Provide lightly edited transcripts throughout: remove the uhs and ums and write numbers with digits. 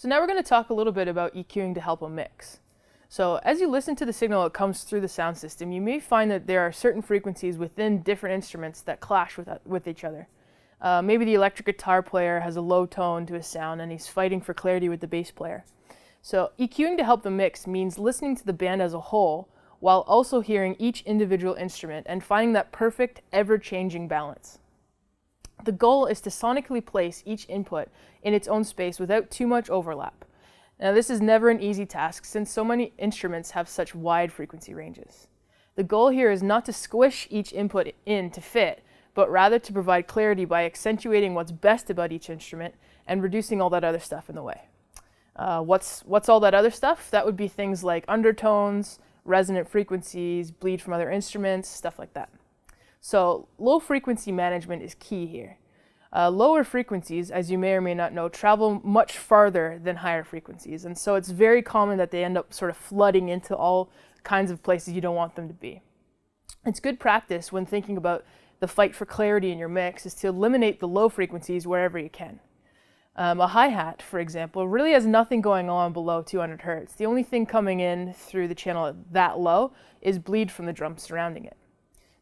So now we're going to talk a little bit about EQing to help a mix. So as you listen to the signal that comes through the sound system, you may find that there are certain frequencies within different instruments that clash with each other. Maybe the electric guitar player has a low tone to his sound and he's fighting for clarity with the bass player. So EQing to help the mix means listening to the band as a whole while also hearing each individual instrument and finding that perfect, ever-changing balance. The goal is to sonically place each input in its own space without too much overlap. Now, this is never an easy task since so many instruments have such wide frequency ranges. The goal here is not to squish each input in to fit, but rather to provide clarity by accentuating what's best about each instrument and reducing all that other stuff in the way. What's all that other stuff? That would be things like undertones, resonant frequencies, bleed from other instruments, stuff like that. So low frequency management is key here. Lower frequencies, as you may or may not know, travel much farther than higher frequencies, and so it's very common that they end up sort of flooding into all kinds of places you don't want them to be. It's good practice when thinking about the fight for clarity in your mix is to eliminate the low frequencies wherever you can. A hi-hat, for example, really has nothing going on below 200 Hz. The only thing coming in through the channel that low is bleed from the drums surrounding it.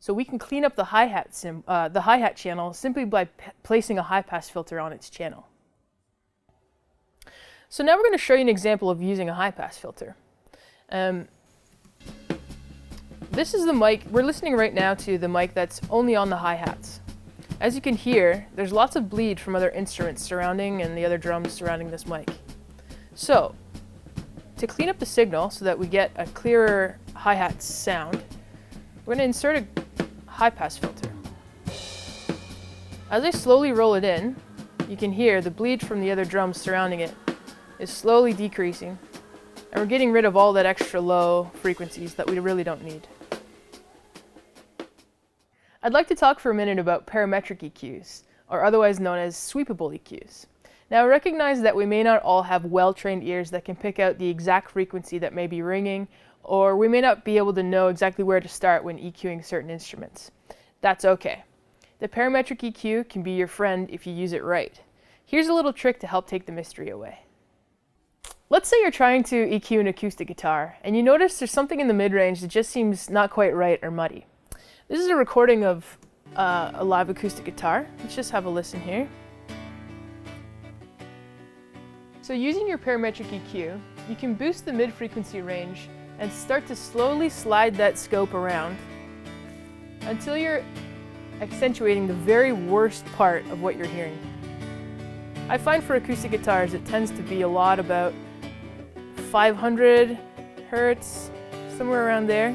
So we can clean up the hi-hat channel simply by placing a high-pass filter on its channel. So now we're going to show you an example of using a high-pass filter. This is the mic. We're listening right now to the mic that's only on the hi-hats. As you can hear, there's lots of bleed from other instruments surrounding and the other drums surrounding this mic. So, to clean up the signal so that we get a clearer hi-hat sound, we're going to insert a high-pass filter. As I slowly roll it in, you can hear the bleed from the other drums surrounding it is slowly decreasing, and we're getting rid of all that extra low frequencies that we really don't need. I'd like to talk for a minute about parametric EQs, or otherwise known as sweepable EQs. Now, recognize that we may not all have well-trained ears that can pick out the exact frequency that may be ringing, or we may not be able to know exactly where to start when EQing certain instruments. That's okay. The parametric EQ can be your friend if you use it right. Here's a little trick to help take the mystery away. Let's say you're trying to EQ an acoustic guitar, and you notice there's something in the mid-range that just seems not quite right or muddy. This is a recording of a live acoustic guitar. Let's just have a listen here. So using your parametric EQ, you can boost the mid-frequency range and start to slowly slide that scope around until you're accentuating the very worst part of what you're hearing. I find for acoustic guitars it tends to be a lot about 500 Hertz, somewhere around there.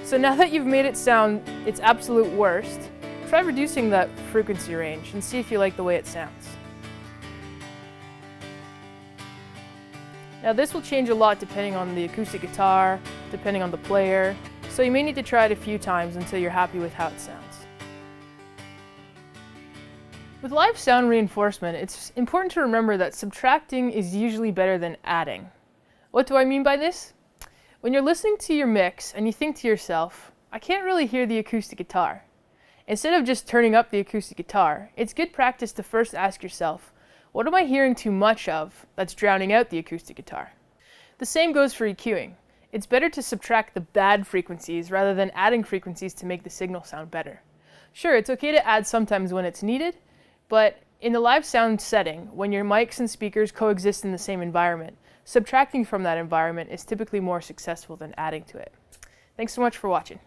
So now that you've made it sound its absolute worst, try reducing that frequency range and see if you like the way it sounds. Now this will change a lot depending on the acoustic guitar, depending on the player, so you may need to try it a few times until you're happy with how it sounds. With live sound reinforcement, it's important to remember that subtracting is usually better than adding. What do I mean by this? When you're listening to your mix and you think to yourself, I can't really hear the acoustic guitar. Instead of just turning up the acoustic guitar, it's good practice to first ask yourself, what am I hearing too much of that's drowning out the acoustic guitar? The same goes for EQing. It's better to subtract the bad frequencies rather than adding frequencies to make the signal sound better. Sure, it's okay to add sometimes when it's needed, but in the live sound setting, when your mics and speakers coexist in the same environment, subtracting from that environment is typically more successful than adding to it. Thanks so much for watching.